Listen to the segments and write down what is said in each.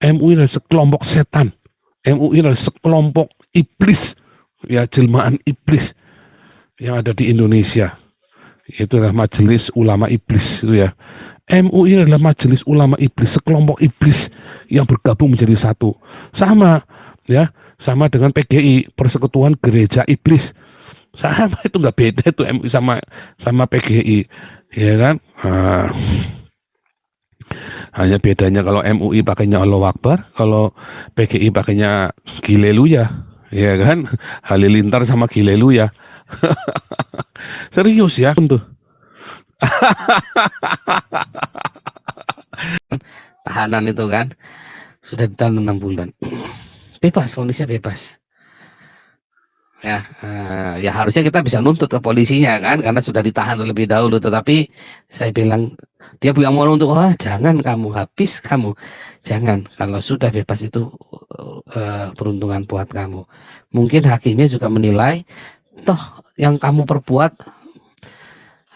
MUI adalah sekelompok setan. MUI adalah sekelompok iblis, ya jelmaan iblis yang ada di Indonesia. Itu adalah Majelis Ulama Iblis itu ya. MUI adalah Majelis Ulama Iblis, sekelompok iblis yang bergabung menjadi satu. Sama ya, sama dengan PGI, Persekutuan Gereja Iblis. Sama, itu nggak beda itu MUI sama PGI, ya kan? Hanya bedanya kalau MUI pakainya Allahu Akbar, kalau PGI pakainya Gileluya, ya kan? Halilintar sama Gileluya. Serius ya, tuh. Tahanan itu kan sudah ditahan 6 bulan. Bebas, vonisnya bebas. Ya, ya harusnya kita bisa nuntut ke polisinya kan, karena sudah ditahan terlebih dahulu. Tetapi saya bilang, dia bilang mau nuntut, jangan kamu, habis kamu, jangan. Kalau sudah bebas itu peruntungan buat kamu. Mungkin hakimnya juga menilai, toh yang kamu perbuat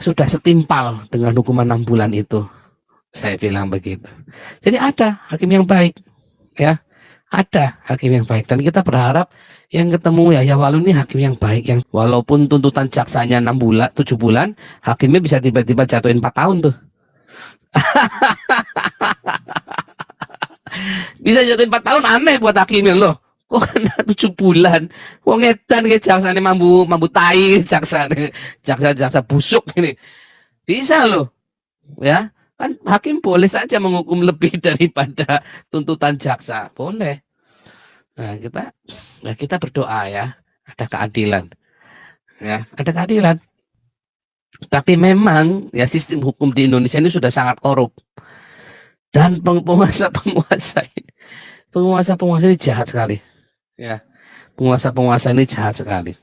sudah setimpal dengan hukuman 6 bulan itu. Saya bilang begitu. Jadi ada hakim yang baik, ya. Ada hakim yang baik, dan kita berharap yang ketemu Yahya Wahlun ini hakim yang baik, yang walaupun tuntutan jaksanya 6 bulan 7 bulan, hakimnya bisa tiba-tiba jatuhin 4 tahun tuh. Bisa jatuhin 4 tahun, aneh buat hakimnya loh. Kok kena 7 bulan? Wong edan ke jaksane mambu tai, jaksa busuk ini. Bisa loh. Ya, kan hakim boleh saja menghukum lebih daripada tuntutan jaksa, boleh. Nah, kita berdoa ya, ada keadilan. Ya, ada keadilan. Tapi memang ya sistem hukum di Indonesia ini sudah sangat korup. Dan penguasa ini jahat sekali. Ya, penguasa ini jahat sekali.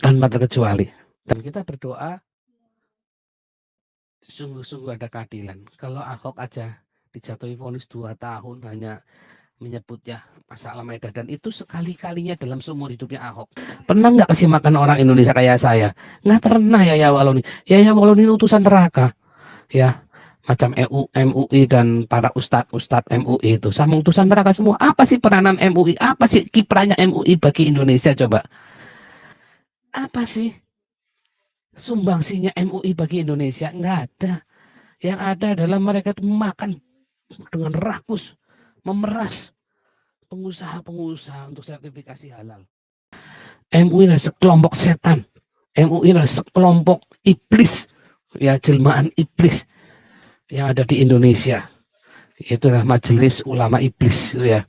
Tanpa terkecuali. Dan kita berdoa sungguh-sungguh ada keadilan. Kalau Ahok aja dijatuhi vonis 2 tahun hanya menyebut ya masalah Medan, dan itu sekali-kalinya dalam seumur hidupnya Ahok. Pernah nggak kasih makan orang Indonesia kayak saya? Nggak pernah. Yahya Wahlun ini utusan neraka, ya, macam MUI dan para ustadz MUI itu sama utusan neraka semua. Apa sih peranan MUI? Apa sih kiprahnya MUI bagi Indonesia? Coba, apa sih sumbangsinya MUI bagi Indonesia? Nggak ada. Yang ada adalah mereka itu makan dengan rakus, memeras pengusaha-pengusaha untuk sertifikasi halal. MUI adalah sekelompok setan. MUI adalah sekelompok iblis, ya jelmaan iblis yang ada di Indonesia. Itu adalah Majelis Ulama Iblis, itu ya.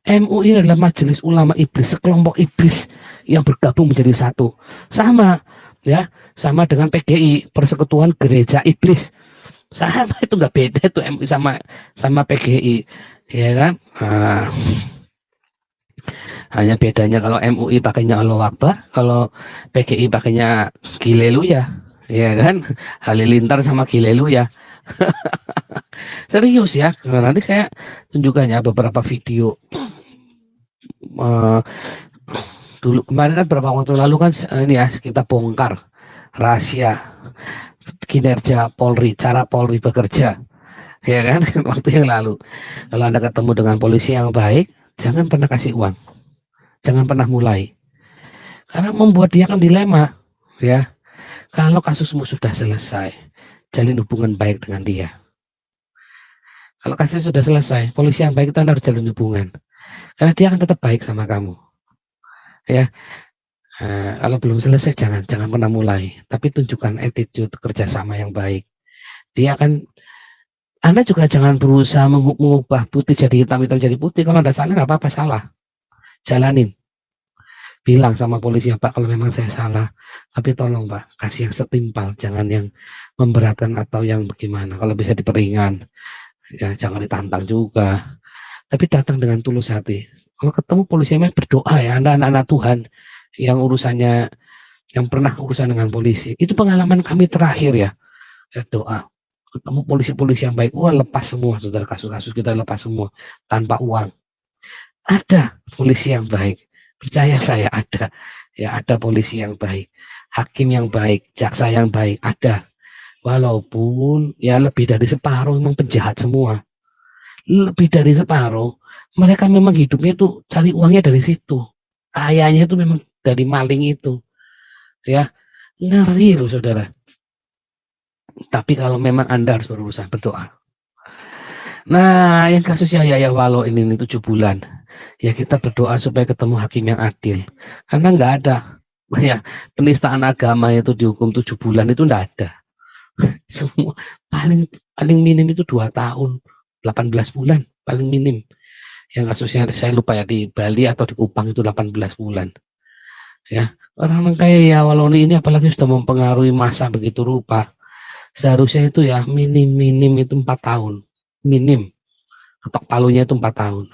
MUI adalah Majelis Ulama Iblis, sekelompok iblis yang bergabung menjadi satu. Sama ya, sama dengan PGI, Persekutuan Gereja Iblis. Sama, itu nggak beda itu MUI sama PGI, ya kan? Hanya bedanya kalau MUI pakainya Allahu Akbar, kalau PGI pakainya Gileluya, ya kan? Halilintar sama Gileluya. Serius ya, nanti saya tunjukkan ya beberapa video. Dulu kemarin kan beberapa waktu lalu kan ini ya, kita bongkar rahasia kinerja Polri, cara Polri bekerja, ya kan? Waktu yang lalu. Kalau Anda ketemu dengan polisi yang baik, jangan pernah kasih uang, jangan pernah mulai, karena membuat dia kan dilema, ya. Kalau kasusmu sudah selesai, jalin hubungan baik dengan dia. Kalau kasus sudah selesai, polisi yang baik itu Anda harus jalin hubungan, karena dia akan tetap baik sama kamu, ya. Kalau belum selesai, jangan pernah mulai, tapi tunjukkan attitude kerjasama yang baik. Dia akan, Anda juga jangan berusaha mengubah putih jadi hitam, hitam jadi putih. Kalau Anda salah, nggak apa-apa, salah, jalanin. Bilang sama polisi, Pak, kalau memang saya salah, tapi tolong Pak, kasih yang setimpal, jangan yang memberatkan atau yang bagaimana. Kalau bisa diperingan, ya, jangan ditantang juga, tapi datang dengan tulus hati. Kalau ketemu polisi, berdoa ya, Anda anak-anak Tuhan yang urusannya, yang pernah urusan dengan polisi. Itu pengalaman kami terakhir ya, doa. Ketemu polisi-polisi yang baik, lepas semua, saudara, kasus-kasus kita lepas semua, tanpa uang. Ada polisi yang baik. Percaya saya, ada. Ya, ada polisi yang baik, hakim yang baik, jaksa yang baik, ada. Walaupun ya lebih dari separuh memang penjahat semua. lebih dari separuh, mereka memang hidupnya itu cari uangnya dari situ. Kayanya itu memang dari maling itu, ya. Ngeri loh saudara. Tapi kalau memang Anda harus berusaha berdoa. Nah, yang kasusnya Yaya Walo ini 7 bulan. Ya kita berdoa supaya ketemu hakim yang adil. Karena nggak ada ya penistaan agama itu dihukum 7 bulan itu nggak ada. Semua paling paling minim itu 2 tahun, 18 bulan paling minim. Yang kasusnya saya lupa ya di Bali atau di Kupang itu 18 bulan. Ya, orang kayak ya Waloni ini apalagi sudah mempengaruhi masa begitu rupa. Seharusnya itu ya minim itu 4 tahun. Minim. Ketok palunya itu 4 tahun.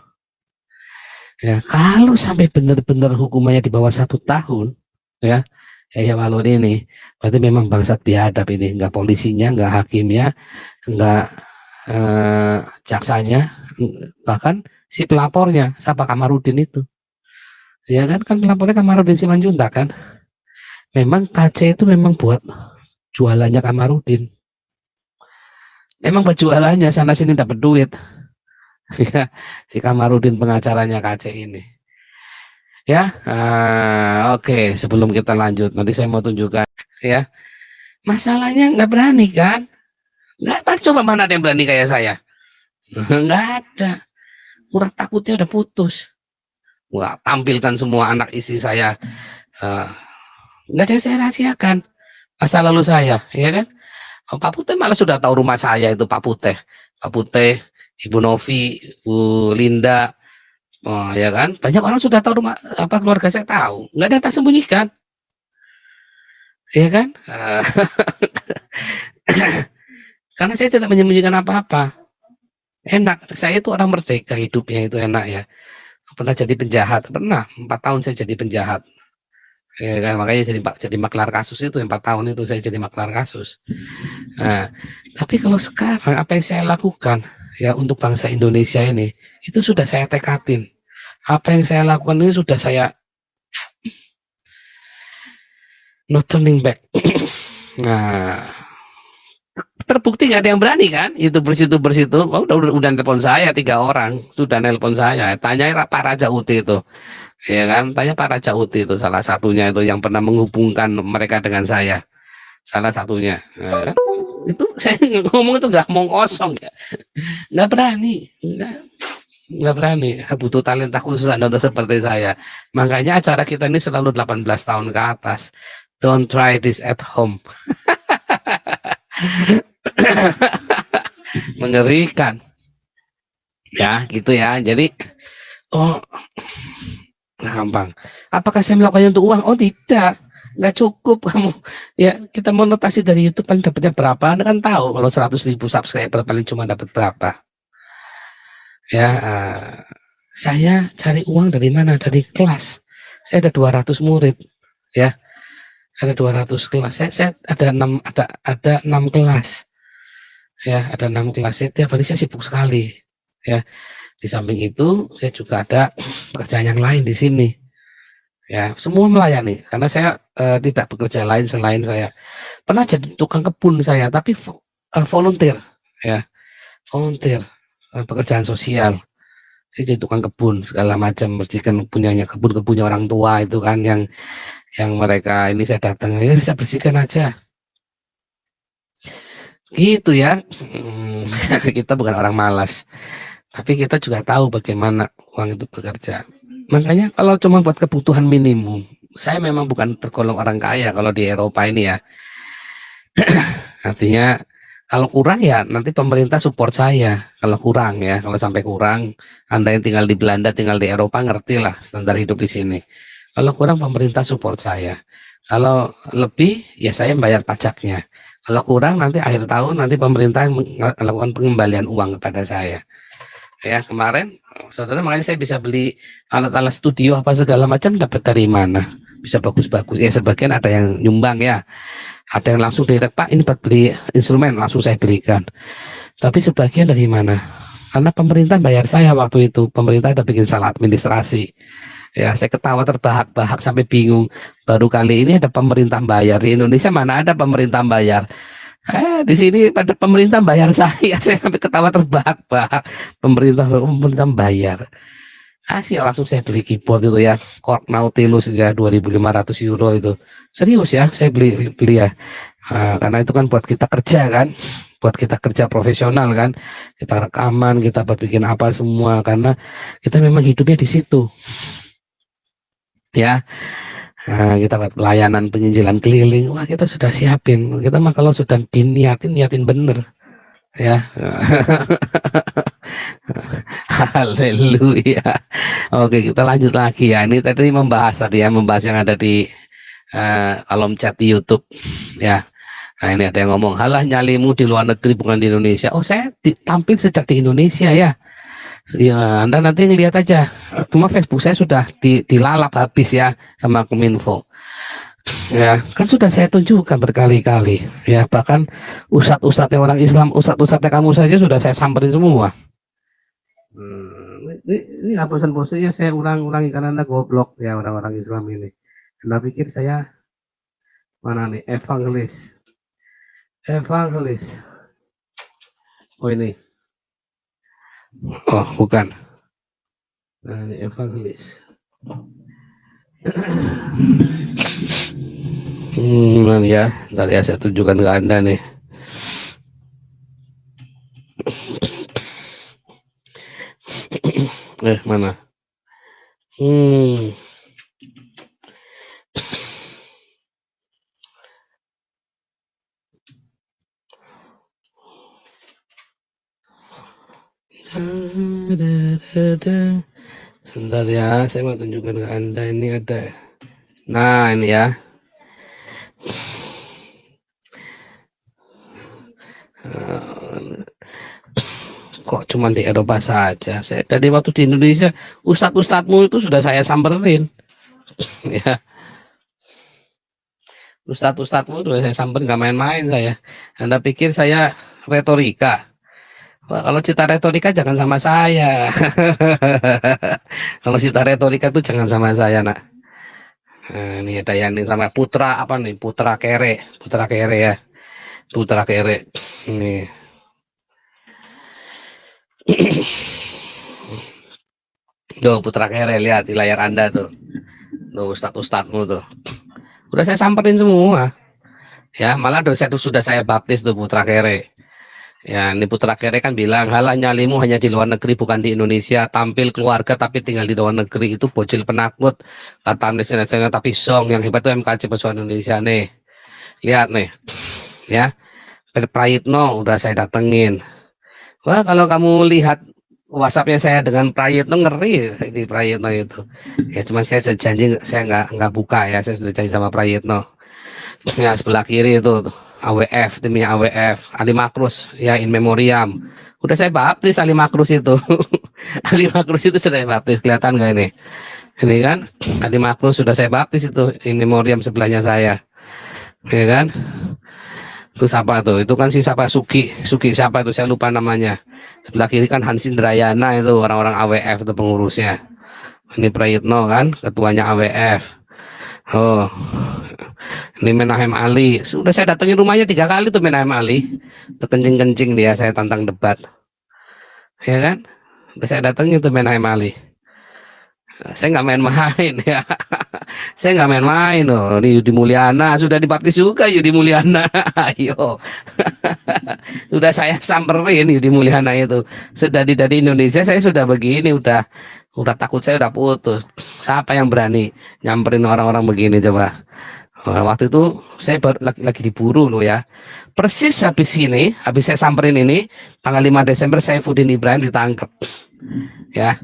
Ya, kalau sampai benar-benar hukumannya di bawah 1 tahun, ya, ya Waloni ini, berarti memang bangsat biadab ini, nggak polisinya, nggak hakimnya, nggak jaksanya, bahkan si pelapornya, siapa Kamarudin itu, ya kan pelapornya Kamarudin Simanjuntak kan, memang KC itu memang buat jualannya Kamarudin, memang buat jualannya sana sini dapat duit, ya si Kamarudin pengacaranya KC ini. Ya, oke. Sebelum kita lanjut, nanti saya mau tunjukkan, ya. Masalahnya nggak berani kan? Nggak, coba mana ada yang berani kayak saya? Nggak ada. Urat takutnya udah putus. Wah, tampilkan semua anak istri saya. Nggak ada yang saya rahasiakan. Masa lalu saya, ya kan? Pak Putih malah sudah tahu rumah saya itu Pak Putih. Pak Putih, Ibu Novi, Bu Linda, oh ya kan, banyak orang sudah tahu rumah apa keluarga saya tahu, nggak ada yang tak sembunyikan, ya kan? Karena saya tidak menyembunyikan apa-apa, enak. Saya itu orang merdeka hidupnya itu enak ya. Pernah jadi penjahat, pernah 4 tahun saya jadi penjahat, ya kan? Makanya jadi maklar kasus itu 4 tahun itu saya jadi maklar kasus. Nah, tapi kalau sekarang apa yang saya lakukan ya untuk bangsa Indonesia ini itu sudah saya tekatin. Apa yang saya lakukan ini sudah saya no turning back. Nah, terbukti nggak ada yang berani kan? YouTubers itu, oh, udah nelpon saya 3 orang, sudah nelpon saya. Tanya Pak Raja Uti itu, ya kan? Tanya Pak Raja Uti itu salah satunya itu yang pernah menghubungkan mereka dengan saya. Salah satunya. Nah, itu saya ngomong itu nggak mau kosong ya, nggak berani, nggak berani. Butuh talenta khusus Anda untuk seperti saya. Makanya acara kita ini selalu 18 tahun ke atas. Don't try this at home. Mengerikan. Ya, gitu ya. Jadi, oh, gampang. Apakah saya melakukannya untuk uang? Oh, tidak. Nggak cukup kamu. Ya, kita monetasi dari YouTube paling dapatnya berapa? Anda kan tahu kalau 100.000 subscriber paling cuma dapat berapa. Ya, saya cari uang dari mana? Dari kelas. Saya ada 200 murid, ya. Ada 200 kelas. Saya ada 6 kelas. Ya, ada 6 kelas. Setiap hari saya sibuk sekali. Ya. Di samping itu, saya juga ada pekerjaan yang lain di sini. Ya, semua melayani karena saya tidak bekerja lain selain saya. Pernah jadi tukang kebun saya, tapi volunteer, ya. Volunteer, pekerjaan sosial. Saya jadi tukang kebun segala macam, bersihkan kebunnya orang tua itu kan yang mereka ini saya datang ya saya bersihkan aja gitu ya. Kita bukan orang malas, tapi kita juga tahu bagaimana uang itu bekerja. Makanya kalau cuma buat kebutuhan minimum, saya memang bukan tergolong orang kaya kalau di Eropa ini ya. Artinya kalau kurang ya nanti pemerintah support saya. Kalau kurang ya, kalau sampai kurang, Anda yang tinggal di Belanda, tinggal di Eropa ngerti lah standar hidup di sini. Kalau kurang pemerintah support saya. Kalau lebih ya saya bayar pajaknya. Kalau kurang nanti akhir tahun nanti pemerintah melakukan pengembalian uang kepada saya. Ya kemarin, saudara, makanya saya bisa beli alat-alat studio apa segala macam dapat dari mana? Bisa bagus-bagus. Ya sebagian ada yang nyumbang ya. Ada yang langsung direct, Pak ini buat beli instrumen, langsung saya berikan. Tapi sebagian dari mana? Karena pemerintah bayar saya waktu itu. Pemerintah ada bikin salah administrasi. Ya saya ketawa terbahak-bahak sampai bingung. Baru kali ini ada pemerintah bayar. Di Indonesia mana ada pemerintah bayar? Di sini pada pemerintah bayar saya, saya sampai ketawa terbahak-bahak. Pemerintah bayar. Sih langsung saya beli keyboard itu ya, Korg Nautilus ya 2.500 euro itu. Serius ya, saya beli beli ya. Karena itu kan buat kita kerja kan, buat kita kerja profesional kan, kita rekaman, kita buat bikin apa semua, karena kita memang hidupnya di situ ya. Kita buat pelayanan penginjilan keliling, wah kita sudah siapin, kita mah kalau sudah niatin bener ya. Haleluya. Oke, kita lanjut lagi ya. Ini tadi membahas yang ada di kolom chat di YouTube ya. Nah, ini ada yang ngomong, halah nyalimu di luar negeri bukan di Indonesia. Oh, saya tampil sejak di Indonesia ya. Ya, Anda nanti ngelihat aja. Cuma Facebook saya sudah dilalap habis ya sama Kominfo. Ya, kan sudah saya tunjukkan berkali-kali. Ya, bahkan ustadz-ustadznya orang Islam, ustadz-ustadznya kamu saja sudah saya samperin semua. Ini bosan-bosannya saya ulang-ulangi karena Anda goblok ya orang-orang Islam ini. Anda pikir saya mana nih evangelis? Oh ini. Oh bukan. Nah ini evangelis. Mana ya? Ntar ya saya tunjukkan ke Anda nih. Mana? Sebentar ya, saya mau tunjukkan ke Anda, ini ada. Nah, ini ya. Kok cuma di Eropa saja? Saya tadi waktu di Indonesia, ustadz-ustadzmu itu sudah saya samperin. Ya. Ustadz-ustadzmu sudah saya samperin, nggak main-main saya. Anda pikir saya retorika? Wah, kalau cita retorika jangan sama saya. Kalau cita retorika itu jangan sama saya, nak. Nah, ini ada yang ini sama Putra apa nih? Putra Kere ya. Putra Kere. Nih. Tuh Putra Kere, lihat di layar Anda tuh. Tuh ustadz-ustadzmu tuh. Udah saya samperin semua. Ya, malah sudah saya baptis tuh Putra Kere. Ya, ini Putra Kere kan bilang, halah nyalimu hanya di luar negeri bukan di Indonesia, tampil keluarga tapi tinggal di luar negeri, itu bocil penakut, kata Amnesty International, tapi song yang hebat itu MKC Persatuan Indonesia nih. Lihat nih, ya, Prayitno udah saya datengin. Wah, kalau kamu lihat WhatsAppnya saya dengan Prayitno, ngeri di Prayitno itu. Ya, cuman saya janji saya nggak buka ya, saya sudah janji sama Prayitno. Ya, sebelah kiri itu AWF, timnya AWF, Ali Makrus ya, in memoriam. Udah saya baptis Ali Makrus itu. Ali Makrus itu sudah saya baptis, kelihatan nggak ini? Ini kan Ali Makrus sudah saya baptis itu, in memoriam sebelahnya saya. Ya kan? Terus apa tuh? Itu kan si siapa Suki siapa itu saya lupa namanya. Sebelah kiri kan Hans Indrayana itu orang-orang AWF itu pengurusnya. Ini Prayitno kan ketuanya AWF. Oh. Ini Menahem Ali, sudah saya datangin rumahnya 3 kali tuh Menahem Ali, kencing-kencing dia, saya tantang debat, ya kan? Udah saya datangin tuh Menahem Ali, saya nggak main-main ya, saya nggak main-main loh. Ini Yudi Mulyana sudah dibaptis juga Yudi Mulyana, ayo, sudah saya samperin Yudi Mulyana itu, sudah dari Indonesia saya sudah begini, udah takut saya udah putus, siapa yang berani nyamperin orang-orang begini coba? Waktu itu saya baru lagi diburu loh ya. Persis habis saya samperin ini, tanggal 5 Desember saya Saifuddin Ibrahim ditangkap. Ya.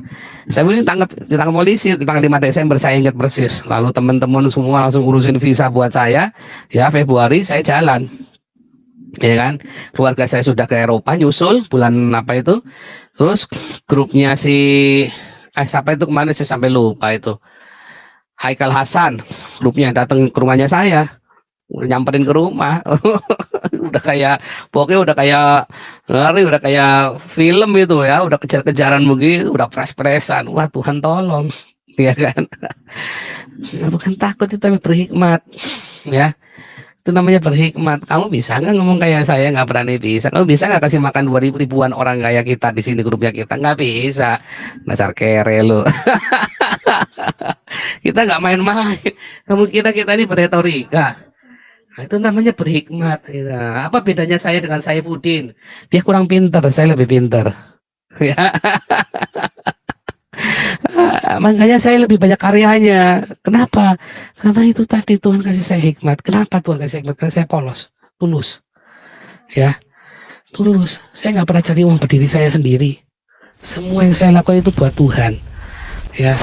Saya ditangkap polisi tanggal 5 Desember, saya ingat persis. Lalu teman-teman semua langsung urusin visa buat saya. Ya, Februari saya jalan. Ya kan? Keluarga saya sudah ke Eropa nyusul bulan apa itu. Terus grupnya siapa itu kemana saya sampai lupa itu. Haikal Hasan, grupnya datang ke rumahnya saya, nyamperin ke rumah, pokoknya udah kayak ngeri, udah kayak film itu ya, udah kejar-kejaran begitu, udah pres-presan, wah Tuhan tolong, ya kan, ya, bukan takut itu tapi berhikmat, ya, Itu namanya berhikmat. Kamu bisa nggak ngomong kayak saya? Nggak berani bisa. Kamu bisa nggak kasih makan 2.000 ribuan orang kayak kita di sini grupnya kita? Nggak bisa. Dasar kere lu. Kita nggak main-main. Kamu kira kita ini berretorika? Nah, itu namanya berhikmat. Gitu. Apa bedanya saya dengan Saifuddin? Dia kurang pintar, saya lebih pintar. Ya, makanya saya lebih banyak karyanya. Kenapa? Karena itu tadi Tuhan kasih saya hikmat. Kenapa Tuhan kasih hikmat? Karena saya polos, tulus. Ya, tulus. Saya nggak pernah cari uang berdiri saya sendiri. Semua yang saya lakukan itu buat Tuhan. Ya,